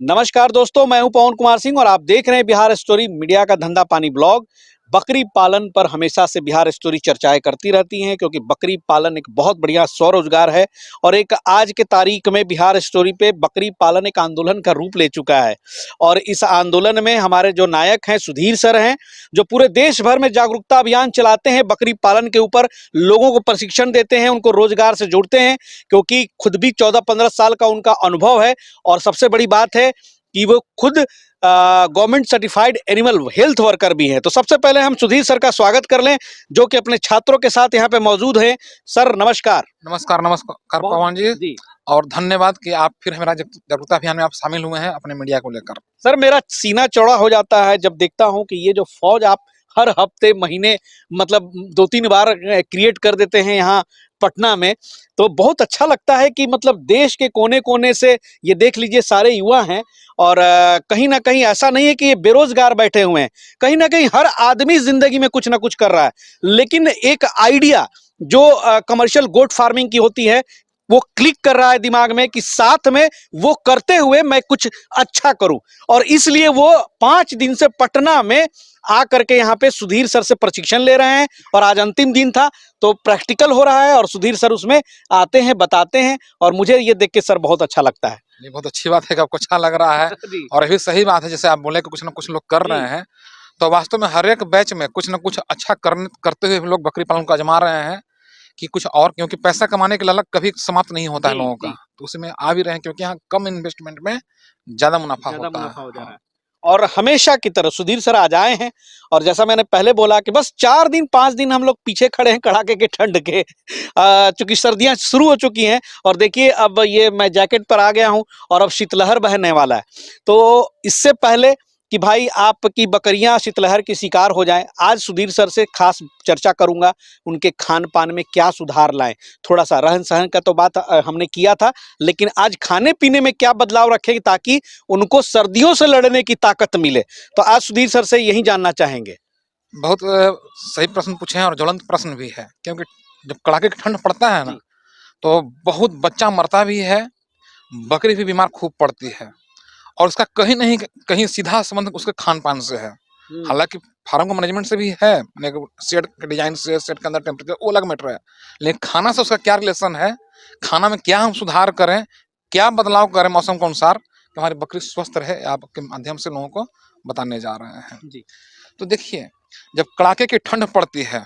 नमस्कार दोस्तों, मैं हूं पवन कुमार सिंह और आप देख रहे हैं बिहार स्टोरी मीडिया का धंधा पानी ब्लॉग। बकरी पालन पर हमेशा से बिहार स्टोरी चर्चाएं करती रहती हैं क्योंकि बकरी पालन एक बहुत बढ़िया स्वरोजगार है और एक आज के तारीख में बिहार स्टोरी पे बकरी पालन एक आंदोलन का रूप ले चुका है। और इस आंदोलन में हमारे जो नायक हैं सुधीर सर हैं, जो पूरे देश भर में जागरूकता अभियान चलाते हैं, बकरी पालन के ऊपर लोगों को प्रशिक्षण देते हैं, उनको रोजगार से जोड़ते हैं क्योंकि खुद भी 14-15 साल का उनका अनुभव है। और सबसे बड़ी बात है कि वो खुद government certified animal health worker भी हैं। तो सबसे पहले हम सुधीर सर का स्वागत कर लें जो कि अपने छात्रों के साथ यहाँ पे मौजूद हैं। सर नमस्कार। नमस्कार नमस्कार पवन जी। और धन्यवाद कि आप फिर हमारा जागरूकता अभियान में आप शामिल हुए हैं अपने मीडिया को लेकर। सर मेरा सीना चौड़ा हो जाता है जब देखता हूँ कि ये जो फौज आप हर हफ्ते महीने मतलब 2-3 बार क्रिएट कर देते हैं यहाँ पटना में, तो बहुत अच्छा लगता है कि मतलब देश के कोने कोने से ये देख लीजिए सारे युवा हैं। और कहीं ना कहीं ऐसा नहीं है कि ये बेरोजगार बैठे हुए हैं, कहीं ना कहीं हर आदमी जिंदगी में कुछ ना कुछ कर रहा है, लेकिन एक आइडिया जो कमर्शियल गोट फार्मिंग की होती है वो क्लिक कर रहा है दिमाग में कि साथ में वो करते हुए मैं कुछ अच्छा करूं। और इसलिए वो 5 दिन से पटना में आ करके यहाँ पे सुधीर सर से प्रशिक्षण ले रहे हैं और आज अंतिम दिन था तो प्रैक्टिकल हो रहा है और सुधीर सर उसमें आते हैं, बताते हैं और मुझे ये देख के सर बहुत अच्छा लगता है। ये बहुत अच्छी बात है कि आपको अच्छा लग रहा है और ये भी सही बात है। जैसे आप बोले कि कुछ ना कुछ लोग कर रहे हैं, तो वास्तव में हर एक बैच में कुछ ना कुछ अच्छा करते हुए लोग बकरी पालन को आजमा रहे हैं कि कुछ और, क्योंकि पैसा कमाने के लालच कभी समाप्त नहीं होता है लोगों का, तो उसमें आ भी रहे हैं क्योंकि यहाँ कम इन्वेस्टमेंट में ज्यादा मुनाफा होता है। और हमेशा की तरह सुधीर सर आज आए हैं और जैसा मैंने पहले बोला कि बस 4 दिन 5 दिन हम लोग पीछे खड़े हैं कड़ाके के ठंड के, चूंकि सर्दियां शुरू हो चुकी हैं और देखिए अब ये मैं जैकेट पर आ गया हूं और अब शीतलहर बहने वाला है। तो इससे पहले कि भाई आपकी बकरियां शीतलहर की शिकार हो जाएं, आज सुधीर सर से खास चर्चा करूंगा उनके खान पान में क्या सुधार लाएं। थोड़ा सा रहन सहन का तो बात हमने किया था, लेकिन आज खाने पीने में क्या बदलाव रखें ताकि उनको सर्दियों से लड़ने की ताकत मिले। तो आज सुधीर सर से यही जानना चाहेंगे। बहुत सही प्रश्न पूछे हैं और ज्वलंत प्रश्न भी है, क्योंकि जब कड़ाके की ठंड पड़ता है ना, तो बहुत बच्चा मरता भी है, बकरी भी बीमार खूब पड़ती है और उसका कहीं नहीं कहीं सीधा संबंध उसके खान पान से है। हालांकि फार्म का मैनेजमेंट से भी है, शेड के डिजाइन से, शेड के अंदर टेम्परेचर वो अलग मैटर है, लेकिन खाना से उसका क्या रिलेशन है, खाना में क्या हम सुधार करें, क्या बदलाव करें मौसम के अनुसार कि हमारी बकरी स्वस्थ रहे, आपके माध्यम से लोगों को बताने जा रहे हैं जी। तो देखिए, जब कड़ाके की ठंड पड़ती है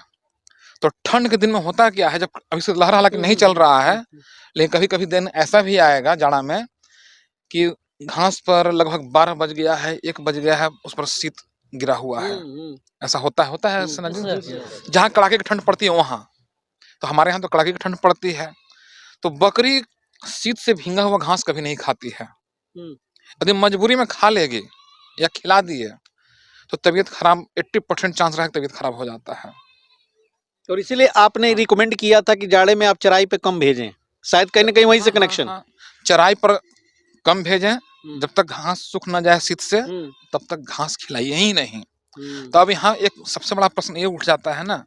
तो ठंड के दिन में होता क्या है, जब अभी से लहर हालांकि नहीं चल रहा है, लेकिन कभी कभी दिन ऐसा भी आएगा जाड़ा में कि घास पर लगभग 12 बज गया है, 1 बज गया है, उस पर शीत गिरा हुआ है। ऐसा होता है जहाँ कड़ाके की ठंड पड़ती है वहां। तो हमारे यहाँ तो कड़ाके की ठंड पड़ती है, तो बकरी शीत से भींगा हुआ घास कभी नहीं खाती है। यदि मजबूरी में खा लेगी या खिला दिए तो तबीयत खराब, 80% चांस रहे तबीयत खराब हो जाता है। और इसीलिए आपने रिकमेंड किया था कि जाड़े में आप चराई पे कम भेजें, शायद कहीं ना कहीं वहीं से कनेक्शन। चराई पर कम भेजें, जब तक घास सूख ना जाए शीत से तब तक घास खिलाइए ही नहीं। तो अब यहाँ एक सबसे बड़ा प्रश्न ये उठ जाता है ना,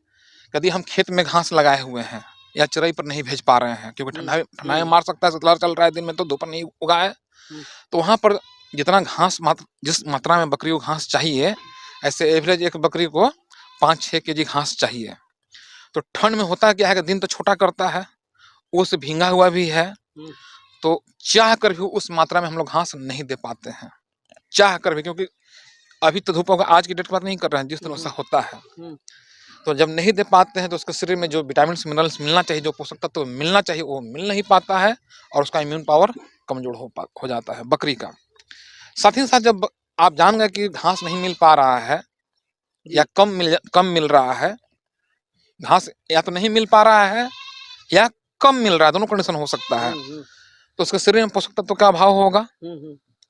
यदि हम खेत में घास लगाए हुए हैं या चराई पर नहीं भेज पा रहे हैं क्योंकि ठंडा में मार सकता है, शीतलहर चल रहा है, दिन में तो धूप नहीं उगा है, तो वहां पर जितना घास जिस मात्रा में बकरी को घास चाहिए, ऐसे एवरेज एक बकरी को 5-6 केजी घास चाहिए। तो ठंड में होता क्या है कि दिन तो छोटा करता है, ओस भींगा हुआ भी है, तो चाह कर भी उस मात्रा में हम लोग घास नहीं दे पाते हैं, चाह कर भी, क्योंकि अभी तो धूप होगा, आज की डेट की बात नहीं कर रहे हैं, जिस तरह से होता है। तो जब नहीं दे पाते हैं तो उसके शरीर में जो विटामिन मिनरल्स मिलना चाहिए, जो पोषक तत्व तो मिलना चाहिए, वो मिल नहीं पाता है और उसका इम्यून पावर कमजोर हो जाता है बकरी का। साथ ही साथ जब आप जान गए कि घास नहीं मिल पा रहा है या कम मिल रहा है, घास या तो नहीं मिल पा रहा है या कम मिल रहा है, दोनों कंडीशन हो सकता है, तो उसके शरीर में पोषक तत्व का अभाव होगा।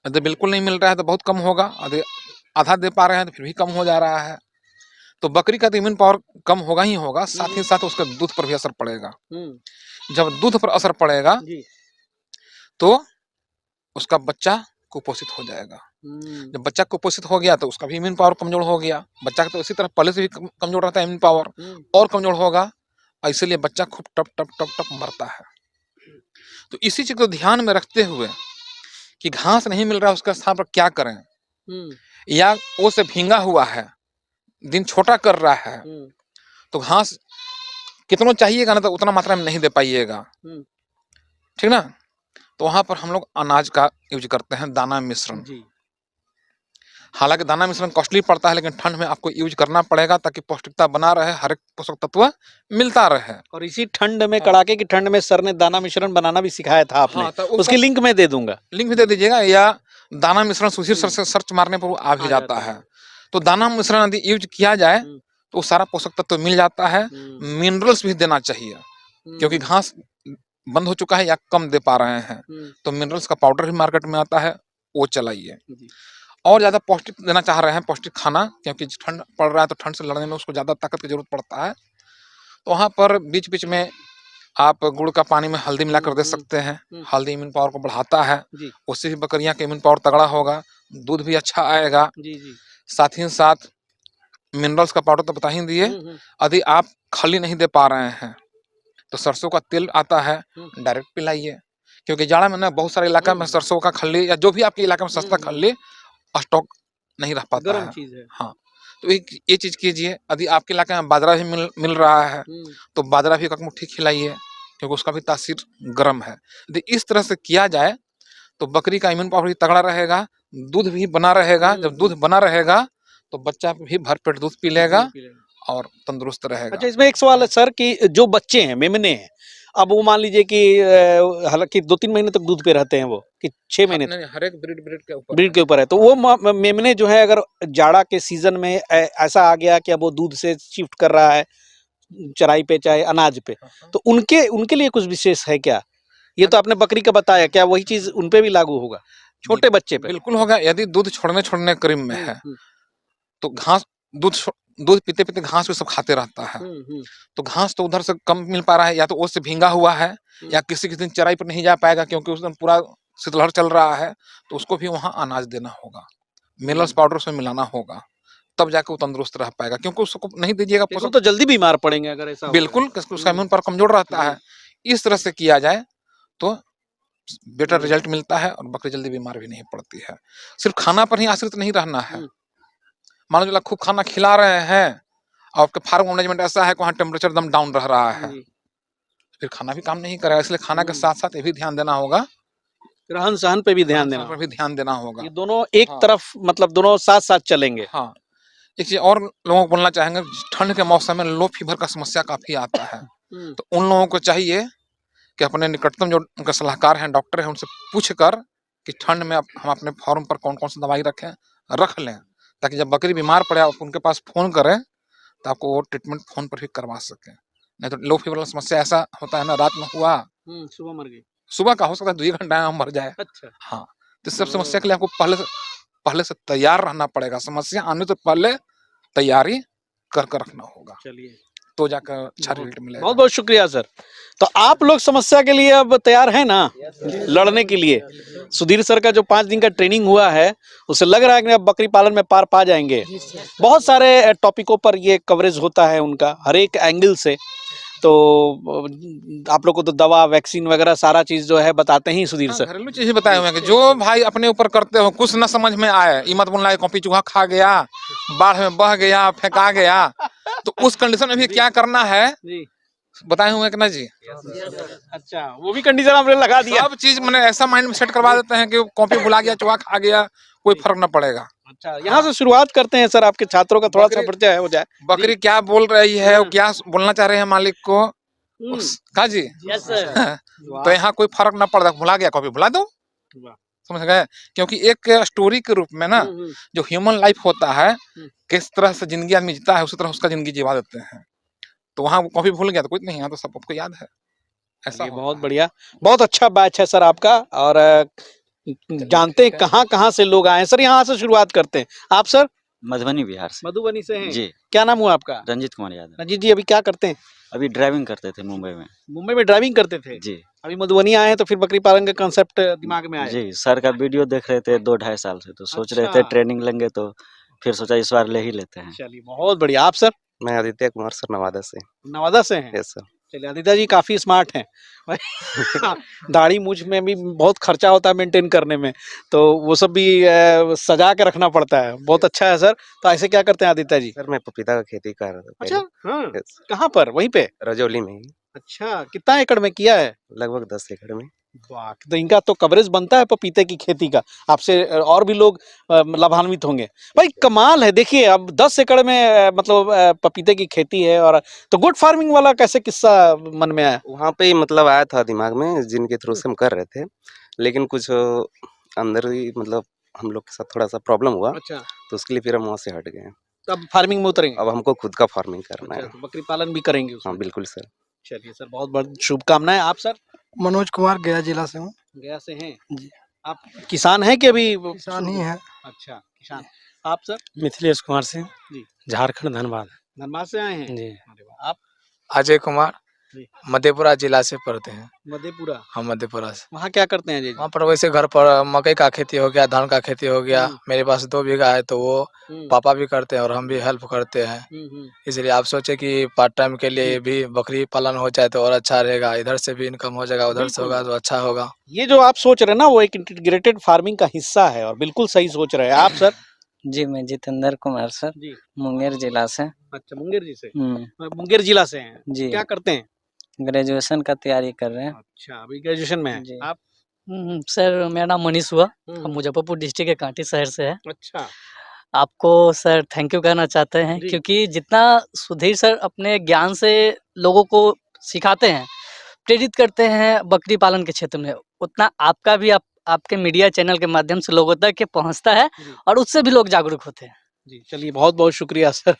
यदि बिल्कुल नहीं मिल रहा है तो बहुत कम होगा, यदि आधा दे पा रहे हैं तो फिर भी कम हो जा रहा है, तो बकरी का तो इम्यून पावर कम होगा ही होगा, साथ ही साथ उसके दूध पर भी असर पड़ेगा। जब दूध पर असर पड़ेगा तो उसका बच्चा कुपोषित हो जाएगा। जब बच्चा कुपोषित हो गया तो उसका भी इम्यून पावर कमजोर हो गया, बच्चा का तो इसी तरह पहले से भी कमजोर रहता है, इम्यून पावर और कमजोर होगा, इसलिए बच्चा खूब टप टप टप टप मरता है। तो इसी चीज को ध्यान में रखते हुए कि घास नहीं मिल रहा है, उसका स्थान पर क्या करें, या वो से भींगा हुआ है, दिन छोटा कर रहा है, तो घास कितना चाहिएगा ना तो उतना मात्रा में नहीं दे पाइएगा, ठीक ना। तो वहां पर हम लोग अनाज का यूज करते हैं, दाना मिश्रण। हालांकि दाना मिश्रण कॉस्टली पड़ता है, लेकिन ठंड में आपको यूज करना पड़ेगा ताकि पौष्टिकता बना रहे, हर एक पोषक तत्व मिलता रहे। और इसी ठंड में, कड़ाके की ठंड में सर ने दाना मिश्रण बनाना भी सिखाया था आपने। तो उसकी लिंक मैं दे दूंगा, लिंक भी दे दीजिएगा, या दाना मिश्रण सुशील सर से सर्च मारने पर वो आ भी जाता है। तो दाना मिश्रण यदि यूज किया जाए तो सारा पोषक तत्व मिल जाता है। मिनरल्स भी देना चाहिए, क्योंकि घास बंद हो चुका है या कम दे पा रहे हैं, तो मिनरल्स का पाउडर भी मार्केट में आता है, वो चलाइए। और ज्यादा पौष्टिक देना चाह रहे हैं, पौष्टिक खाना, क्योंकि ठंड पड़ रहा है तो ठंड से लड़ने में उसको ज्यादा ताकत की जरूरत पड़ता है। तो वहां पर बीच बीच में आप गुड़ का पानी में हल्दी मिलाकर दे सकते हैं। हल्दी इम्यून पावर को बढ़ाता है, उससे भी बकरियां का इम्यून पावर तगड़ा होगा, दूध भी अच्छा आएगा। साथ ही साथ मिनरल्स का पाउडर तो बता ही दिए। यदि आप खली नहीं दे पा रहे हैं तो सरसों का तेल आता है, डायरेक्ट पिलाइए, क्योंकि जाड़ा में ना बहुत सारे इलाका में सरसों का खली या जो भी आपके इलाके में सस्ता खली स्टॉक नहीं रह पाता है। चीज है। हाँ, तो ये चीज कीजिए। यदि आपके इलाके में बाजरा भी मिल रहा है तो बाजरा भी एक मुट्ठी खिलाइए, क्योंकि उसका भी तासीर गर्म है। यदि इस तरह से किया जाए तो बकरी का इम्यून पावर भी तगड़ा रहेगा, दूध भी बना रहेगा। जब दूध बना रहेगा तो बच्चा भी भरपेट दूध पी लेगा और तंदुरुस्त रहेगा। अच्छा, इसमें एक सवाल है सर कि जो बच्चे हैं, मेमने हैं, अब वो मान लीजिए कि हालांकि 2-3 महीने तक दूध पे रहते हैं, वो कि 6 महीने नहीं, हर एक ब्रीड के ऊपर है, तो वो मेमने जो है अगर जाड़ा के सीजन में ऐसा आ गया कि अब वो दूध से शिफ्ट कर रहा है चराई पे चाहे अनाज पे, तो उनके उनके लिए कुछ विशेष है क्या? ये तो आपने बकरी का बताया, क्या वही चीज उनपे भी लागू होगा, छोटे बच्चे पे? बिल्कुल होगा। यदि दूध छोड़ने करीब में है तो घास दूध पीते पीते घास भी सब खाते रहता है, तो घास तो उधर से कम मिल पा रहा है, या तो उससे भींगा हुआ है, या किसी दिन चराई पर नहीं जा पाएगा क्योंकि उस दिन पूरा शीतलहर चल रहा है, तो उसको भी वहां अनाज देना होगा, मिनरल्स पाउडर उसमें मिलाना होगा, तब जाकर वो तंदुरुस्त रह पाएगा। क्योंकि उसको नहीं दीजिएगा तो जल्दी बीमार पड़ेंगे अगर ऐसा बिल्कुल, उसका इम्यून पावर कमजोर रहता है। इस तरह से किया जाए तो बेटर रिजल्ट मिलता है और बकरी जल्दी बीमार भी नहीं पड़ती है। सिर्फ खाना पर ही आश्रित नहीं रहना है। मान लो खूब खाना खिला रहे हैं और आपके फार्म मैनेजमेंट ऐसा है कि वहाँ टेम्परेचर एकदम डाउन रह रहा है, फिर खाना भी काम नहीं करेगा। इसलिए खाना के साथ साथ ये भी ध्यान देना होगा, रहन सहन पे भी ध्यान देना, पर भी ध्यान देना होगा। ये दोनों एक तरफ, मतलब दोनों साथ साथ चलेंगे। हाँ, एक चीज और लोगों को बोलना चाहेंगे, ठंड के मौसम में लो फीवर का समस्या काफी आता है, तो उन लोगों को चाहिए कि अपने निकटतम जो उनका सलाहकार हैं, डॉक्टर हैं, उनसे पूछ कर कि ठंड में हम अपने फार्म पर कौन कौन सी दवाई रख लें, ताकि जब बकरी बीमार पड़े आप उनके पास फोन करें तो आपको वो ट्रीटमेंट फोन पर भी करवा सकें। नहीं तो लो फीवर वाला समस्या ऐसा होता है ना, रात में हुआ सुबह मर गई, सुबह का हो सकता है 2 घंटा में मर जाए। अच्छा, हाँ, तो इस सब समस्या के लिए आपको पहले से तैयार रहना पड़ेगा, समस्या आने से पहले तैयारी कर रखना होगा। चलिए, तो जाकर अच्छा रिजल्ट मिलेगा। बहुत बहुत शुक्रिया सर। तो आप लोग समस्या के लिए अब तैयार हैं ना लड़ने के लिए? सुधीर सर का जो 5 दिन का ट्रेनिंग हुआ है, उससे लग रहा है कि अब बकरी पालन में पार पा जाएंगे। बहुत सारे टॉपिकों पर ये कवरेज होता है उनका, हर एक एंगल से। तो आप लोग को तो दवा, वैक्सीन वगैरह सारा चीज जो है बताते ही सुधीर सर। घरेलू चीज बताए हुए हैं कि जो भाई अपने ऊपर करते हो, कुछ ना समझ में आए, ये मत बोलना है कॉपी चूहा खा गया, बाढ़ में बह गया, फेंका गया, तो उस कंडीशन में भी क्या करना है बताए हुए कि ना जी। अच्छा, वो भी कंडीशन आपने लगा दिया। सब चीज मैंने ऐसा माइंड में सेट करवा देते हैं कि कॉपी भुला गया, चूहा खा गया, कोई फर्क न पड़ेगा। अच्छा, यहाँ से शुरुआत करते हैं सर, आपके छात्रों का थोड़ा सा परिचय हो जाए। बकरी क्या बोल रही है, क्या बोलना चाह रहे हैं मालिक को, कहा जी। तो यहाँ कोई फर्क न पड़ता, भुला गया कॉपी भुला दो, समझ गए। क्योंकि एक स्टोरी के रूप में ना जो ह्यूमन लाइफ होता है, किस तरह से जिंदगी आदमी जीता है, उसी तरह उसका जिंदगी जीवा देते हैं। तो वहाँ कॉपी भूल गया तो कुछ नहीं, यहाँ तो सब आपको याद है। ऐसा बहुत बढ़िया, बहुत अच्छा बैच है सर आपका। और जानते हैं कहाँ कहाँ से लोग आए हैं सर। यहाँ से शुरुआत करते हैं। आप सर? मधुबनी बिहार से। मधुबनी से हैं जी। क्या नाम हुआ आपका? रंजीत कुमार यादव। रंजीत जी, अभी क्या करते हैं? अभी ड्राइविंग करते थे मुंबई में। मुंबई में ड्राइविंग करते थे जी। अभी मधुबनी आए हैं तो फिर बकरी पालन का कांसेप्ट दिमाग में आया? जी, सर का वीडियो देख रहे थे 2-2.5 साल से, तो सोच रहे थे ट्रेनिंग लेंगे, तो फिर सोचा इस बार ले ही लेते हैं। चलिए, बहुत बढ़िया। आप सर? मैं आदित्य कुमार सर, नवादा से। नवादा से हैं? Yes sir. चलिए आदित्य जी काफी स्मार्ट हैं। दाढ़ी मूछ में भी बहुत खर्चा होता है मेंटेन करने में, तो वो सब भी सजा के रखना पड़ता है। बहुत अच्छा है सर। तो ऐसे क्या करते हैं आदित्य जी? सर मैं पपीता का खेती कर रहा था अच्छा, हाँ, पहले। यस, कहाँ पर? वहीं पे? रजौली में ही अच्छा, कितना एकड़ में किया है? लगभग 10 एकड़ में। वाह! तो इनका तो कवरेज बनता है पपीते की खेती का। आपसे और भी लोग लाभान्वित होंगे। भाई कमाल है, देखिए अब 10 एकड़ में मतलब पपीते की खेती है। और तो गुड फार्मिंग वाला कैसे किस्सा मन में आया? वहाँ पे ही मतलब आया था दिमाग में, जिनके थ्रू से हम कर रहे थे, लेकिन कुछ अंदर ही मतलब हम लोग के साथ थोड़ा सा प्रॉब्लम हुआ, अच्छा, तो उसके लिए फिर हम वहाँ से हट गए। तब फार्मिंग में उतरेंगे? अब हमको खुद का फार्मिंग करना अच्छा, है। तो बकरी पालन भी करेंगे हाँ उसमें? बिल्कुल सर। चलिए सर, बहुत बहुत शुभकामनाएं। आप सर? मनोज कुमार गया जिला से हूँ। गया से हैं? जी। आप किसान हैं कि अभी किसान ही है। अच्छा, किसान। आप सर? मिथिलेश कुमार सिंह, जी। झारखंड धनबाद। धनबाद से आए हैं? जी। अरे वाह! आप? अजय कुमार जी। मधेपुरा जिला से पढ़ते हैं। मधेपुरा। हम मधेपुरा से। वहाँ क्या करते हैं अजय जी? वहाँ पर वैसे घर पर मकई का खेती हो गया, धान का खेती हो गया। हम्म। मेरे पास 2 बीघा है, तो वो हम्म, पापा भी करते हैं और हम भी हेल्प करते हैं। हम्म। इसलिए आप सोचे कि पार्ट टाइम के लिए भी बकरी पालन हो जाए तो और अच्छा रहेगा। इधर से भी इनकम हो जाएगा, उधर से बिल्कुल। होगा तो अच्छा होगा। ये जो आप सोच रहे हैं ना, वो एक इंटीग्रेटेड फार्मिंग का हिस्सा है और बिल्कुल सही सोच रहे हैं। आप सर? जी मैं जितेंद्र कुमार सर, जी। मुंगेर जिला से। अच्छा, मुंगेर जी से? हम्म, मुंगेर जिला से हैं? जी। क्या करते हैं? ग्रेजुएशन का तैयारी कर रहे हैं। अच्छा, अभी ग्रेजुएशन में हैं। जी। आप? सर मेरा नाम मनीष हुआ। हम हम्म, मुजफ्फरपुर डिस्ट्रिक्ट के कांटी शहर से है। अच्छा। आपको सर थैंक यू कहना चाहते हैं, जी। क्योंकि जितना सुधीर सर अपने ज्ञान से लोगों को सिखाते हैं, प्रेरित करते हैं बकरी पालन के क्षेत्र में, उतना आपका भी आपके मीडिया चैनल के माध्यम से लोगों तक ये पहुँचता है जी। और उससे भी लोग जागरूक होते हैं। जी, चलिए बहुत बहुत शुक्रिया सर।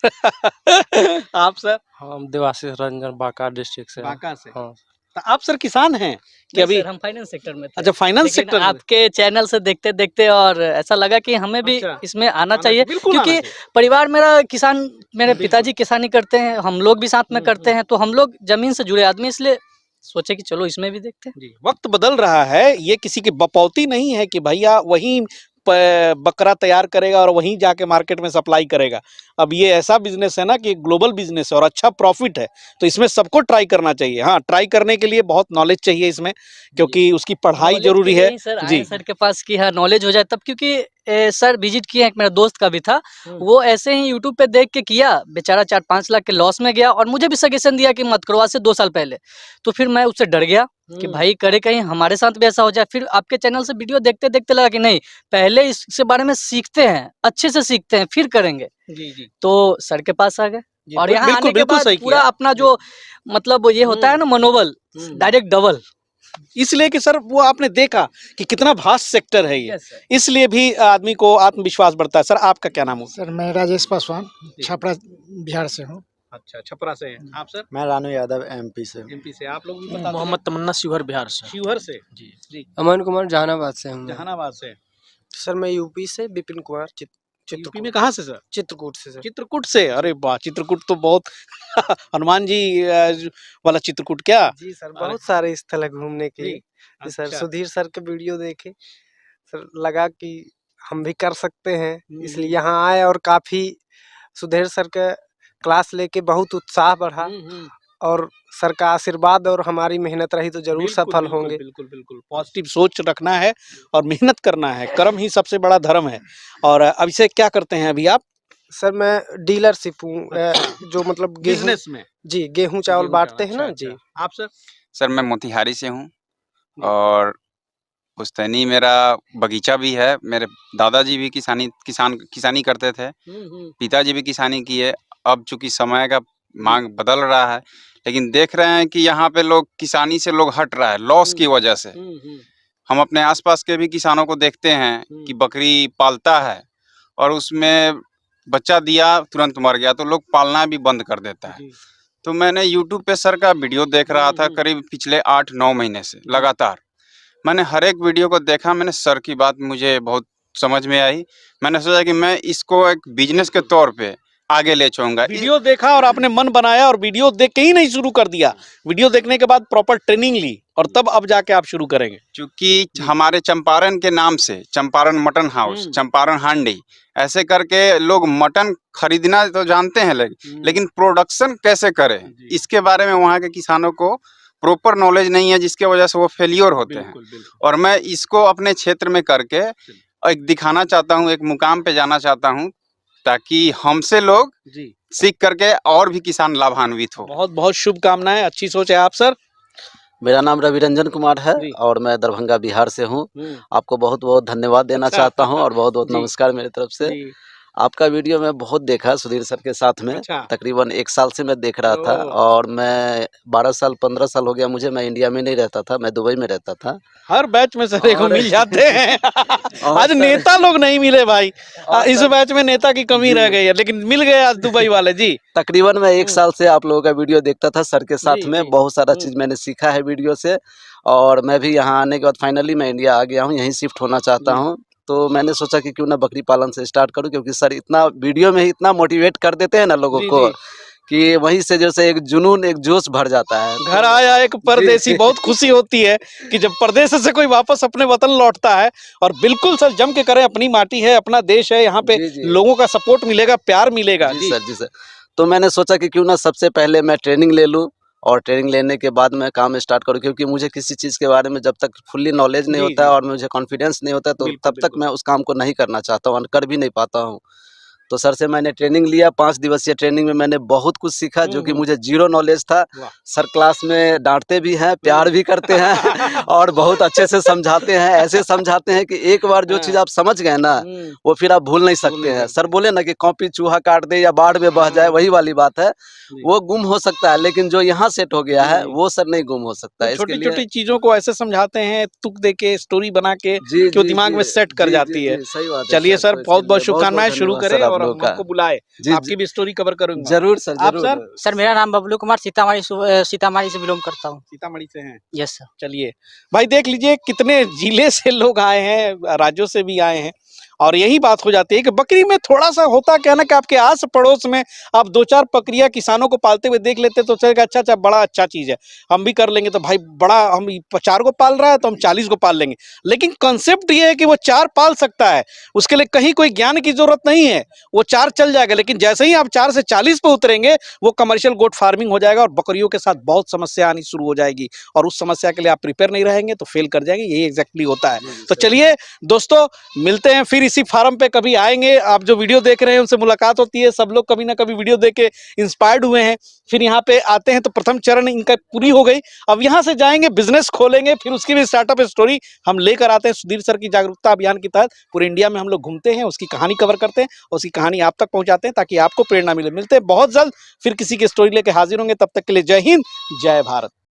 आप सर? हम देवाशीष रंजन बांका डिस्ट्रिक्ट से हैं। बांका से? हाँ। तो आप सर किसान हैं कि नहीं अभी? सर, हम फाइनेंस सेक्टर में थे। अच्छा, फाइनेंस लेकिन सेक्टर में? आपके चैनल से देखते-देखते और ऐसा लगा कि हमें भी अच्छा, इसमें आना चाहिए, बिल्कुल आना क्योंकि चाहिए। परिवार मेरा किसान, मेरे बिल्कुल। पिताजी किसानी करते हैं, हम लोग भी साथ में हम्म, करते हैं, तो हम लोग जमीन से जुड़े आदमी, इसलिए सोचे कि चलो इसमें भी देखते हैं। जी, वक्त बदल रहा है। ये किसी की बपौती नहीं है कि भैया वही बकरा तैयार करेगा और वहीं जाके मार्केट में सप्लाई करेगा। अब ये ऐसा बिजनेस है ना कि ग्लोबल बिजनेस है और अच्छा प्रॉफिट है, तो इसमें सबको ट्राई करना चाहिए। हाँ, ट्राई करने के लिए बहुत नॉलेज चाहिए इसमें, क्योंकि उसकी पढ़ाई नॉलेज के जरूरी लिए है। ही सर आए जी। हैं सर के पास कि हाँ नॉलेज हो जाए तब, क्योंकि सर विजिट किए हैं, एक मेरा दोस्त का भी था, हम्म। वो ऐसे ही यूट्यूब पे देख के किया, बेचारा 4-5 लाख के लॉस में गया और मुझे भी सजेशन दिया कि मत करो, आज से 2 साल पहले। तो फिर मैं उससे डर गया कि भाई करे कहीं हमारे साथ भी ऐसा हो जाए। फिर आपके चैनल से वीडियो देखते लगा कि नहीं, पहले इसके बारे में सीखते हैं, अच्छे से सीखते हैं, फिर करेंगे। जी, जी। तो सर के पास आ गए जी, और यहाँ बिल्कुल, आने के बिल्कुल बाद सही पूरा किया। अपना जो मतलब ये होता है ना मनोबल, डायरेक्ट डबल। इसलिए कि सर वो आपने देखा कि कितना भास्ट सेक्टर है ये, यस सर। इसलिए भी आदमी को आत्मविश्वास बढ़ता है। सर आपका क्या नाम हो? सर मैं राजेश पासवान, छपरा बिहार से हूँ। अच्छा, छपरा से हैं। आप सर? मैं रानू यादव एमपी से। एमपी से। आप लोग भी बता दीजिए। मोहम्मद तमन्ना शिवहर बिहार से। शिवहर से? जी। जी। अमन कुमार जहानाबाद से हूँ। जहानाबाद से? सर मैं यूपी से विपिन कुमार यूपी में कहाँ से सर? चित्रकूट से सर। चित्रकूट से? अरे वाह, चित्रकूट तो बहुत हनुमान जी वाला चित्रकूट क्या? जी सर, बहुत सारे स्थल है घूमने के। जी, जी सर, अच्छा। सुधीर सर के वीडियो देखे, सर लगा कि हम भी कर सकते हैं, इसलिए यहाँ आए और काफी सुधीर सर के क्लास लेके बहुत उत्साह बढ़ा और सर का आशीर्वाद और हमारी मेहनत रही तो जरूर सफल होंगे। बिल्कुल बिल्कुल पॉजिटिव सोच रखना है और मेहनत करना है। कर्म ही सबसे बड़ा धर्म है। और अब इसे क्या करते हैं अभी आप? सर मैं डीलरशिप हूँ, जो मतलब गेहूं, बिजनेस में? जी गेहूं चावल बांटते हैं ना। अच्छा, जी आप सर? सर मैं मोतिहारी से हूँ और पुश्तैनी मेरा बगीचा भी है। मेरे दादाजी भी किसानी करते थे, पिताजी भी किसानी किए। अब चूंकि समय का मांग बदल रहा है, लेकिन देख रहे हैं कि यहाँ पे लोग किसानी से लोग हट रहा है लॉस की वजह से। हम अपने आसपास के भी किसानों को देखते हैं कि बकरी पालता है और उसमें बच्चा दिया तुरंत मर गया, तो लोग पालना भी बंद कर देता है। तो मैंने यूट्यूब पे सर का वीडियो देख रहा था करीब पिछले 8-9 महीने से लगातार। मैंने हर एक वीडियो को देखा, मैंने सर की बात मुझे बहुत समझ में आई। मैंने सोचा कि मैं इसको एक बिजनेस के तौर पे आगे ले जाऊंगा। वीडियो देखा और आपने मन बनाया और वीडियो देख के ही नहीं शुरू कर दिया, वीडियो देखने के बाद प्रॉपर ट्रेनिंग ली और तब अब जाके आप शुरू करेंगे। क्योंकि हमारे चंपारण के नाम से चंपारण मटन हाउस, चंपारण हांडी, ऐसे करके लोग मटन खरीदना तो जानते हैं, लेकिन प्रोडक्शन कैसे करें इसके बारे में वहाँ के किसानों को प्रॉपर नॉलेज नहीं है, जिसके वजह से वो फेलियर होते हैं। और मैं इसको अपने क्षेत्र में करके एक दिखाना चाहता हूँ, एक मुकाम पे जाना चाहता हूँ, ताकि हमसे लोग सीख करके और भी किसान लाभान्वित हो। बहुत बहुत शुभकामनाएं, अच्छी सोच है। आप सर? मेरा नाम रवि रंजन कुमार है जी। और मैं दरभंगा बिहार से हूँ। आपको बहुत बहुत धन्यवाद देना अच्छा। चाहता हूँ और बहुत बहुत जी। नमस्कार मेरी तरफ से। जी। आपका वीडियो मैं बहुत देखा सुधीर सर के साथ में, अच्छा। तकरीबन 1 साल से मैं देख रहा था ओह! और मैं 12 साल 15 साल हो गया मुझे, मैं इंडिया में नहीं रहता था, मैं दुबई में रहता था। हर बैच में सर को और मिल जाते हैं। और आज सर- नेता लोग नहीं मिले भाई, और इस सर- बैच में नेता की कमी जी। रह गई है, लेकिन मिल गए आज दुबई वाले। जी तकरीबन मैं 1 साल से आप लोगों का वीडियो देखता था सर के साथ जी, में, जी। बहुत सारा चीज़ मैंने सीखा है वीडियो से। और मैं भी यहाँ आने के बाद फाइनली मैं इंडिया आ गया हूँ, यहीं शिफ्ट होना चाहता जी। हूँ। तो मैंने सोचा कि क्यों ना बकरी पालन से स्टार्ट करूँ, क्योंकि सर इतना वीडियो में ही इतना मोटिवेट कर देते हैं ना लोगों जी, को जी। कि वहीं से जैसे एक जुनून, एक जोश भर जाता है। घर आया एक परदेसी, जी। बहुत खुशी होती है कि जब परदेश से कोई वापस अपने वतन लौटता है। और बिल्कुल सर जम के करें, अपनी माटी है, अपना देश है, यहाँ पे जी, जी। लोगों का सपोर्ट मिलेगा, प्यार मिलेगा। जी सर, जी सर। तो मैंने सोचा कि क्यों ना सबसे पहले मैं ट्रेनिंग ले लूँ और ट्रेनिंग लेने के बाद मैं काम स्टार्ट करूँ, क्योंकि मुझे किसी चीज़ के बारे में जब तक फुल्ली नॉलेज नहीं जी, होता है जी। और मुझे कॉन्फिडेंस नहीं होता है, तो बिल्कुल, तब तक बिल्कुल। मैं उस काम को नहीं करना चाहता हूँ और कर भी नहीं पाता हूँ। तो सर से मैंने ट्रेनिंग लिया, 5 दिवसीय ट्रेनिंग में मैंने बहुत कुछ सीखा जो कि मुझे ज़ीरो नॉलेज था। वाह! सर क्लास में डाँटते भी हैं, प्यार भी करते हैं और बहुत अच्छे से समझाते हैं। ऐसे समझाते हैं कि एक बार जो चीज़ आप समझ गए ना, वो फिर आप भूल नहीं सकते हैं। सर बोले ना कि कॉपी चूहा काट दे या बाढ़ में बह जाए, वही वाली बात है। वो गुम हो सकता है, लेकिन जो यहाँ सेट हो गया है, वो सर नहीं गुम हो सकता है। इसके लिए छोटी-छोटी चीजों को ऐसे समझाते हैं, तुक दे के, स्टोरी बना के, जी, कि वो जी, दिमाग जी। में सेट कर जी, जाती जी, है। जी, सही बात है चलिए सर, तो इसके बहुत-बहुत लिए शुभकामनाएं, बहुत-बहुत शुरू धन्यवाद करें सर आप और लोगों हम का। आपको बुलाएँ, जी, आपकी भी स्टोरी कवर करूँगा। ज़रूर सर, आप ज़रूर। सर? सर मेरा नाम बबलू कुमार सीतामढ़ी से बिलोंग करता हूँ। सीतामढ़ी से हैं? Yes sir. चलिए, भाई देख लीजिए कितने जिले से लोग आए हैं, राज्यों से भी आए हैं। और यही बात हो जाती है कि बकरी में थोड़ा-सा होता क्या है ना कि आपके आस-पड़ोस में आप 2-4 बकरियाँ किसानों को पालते हुए देख लेते तो चलेगा, अच्छा, अच्छा, बड़ा अच्छा चीज़ है, हम भी कर लेंगे। तो भाई बड़ा, हम 4 को पाल रहा है तो हम 40 को पाल लेंगे। लेकिन कांसेप्ट ये है कि वो 4 पाल सकता है, उसके लिए कहीं कोई ज्ञान की ज़रूरत नहीं है, वो 4 चल जाएगा। लेकिन जैसे ही आप 4 से 40 पे उतरेंगे, वो कमर्शियल गोट फार्मिंग हो जाएगा और बकरियों के साथ बहुत समस्या आनी शुरू हो जाएगी और उस समस्या के लिए आप प्रिपेयर नहीं रहेंगे तो फेल कर जाएंगे। यही एग्जैक्टली होता है। तो चलिए दोस्तों, मिलते हैं फिर इसी फार्म पे, कभी आएंगे। आप जो वीडियो देख रहे हैं उनसे मुलाकात होती है, सब लोग कभी ना कभी वीडियो देख के इंस्पायर्ड हुए हैं, फिर यहाँ पे आते हैं तो प्रथम चरण इनका पूरी हो गई। अब यहाँ से जाएंगे, बिजनेस खोलेंगे, फिर उसकी भी स्टार्टअप स्टोरी हम लेकर आते हैं। सुधीर सर की जागरूकता अभियान के तहत पूरे इंडिया में हम लोग घूमते हैं, उसकी कहानी कवर करते हैं और उसकी कहानी आप तक पहुंचाते हैं ताकि आपको प्रेरणा मिले। मिलते हैं बहुत जल्द फिर किसी की स्टोरी लेके हाजिर होंगे, तब तक के लिए जय हिंद, जय भारत।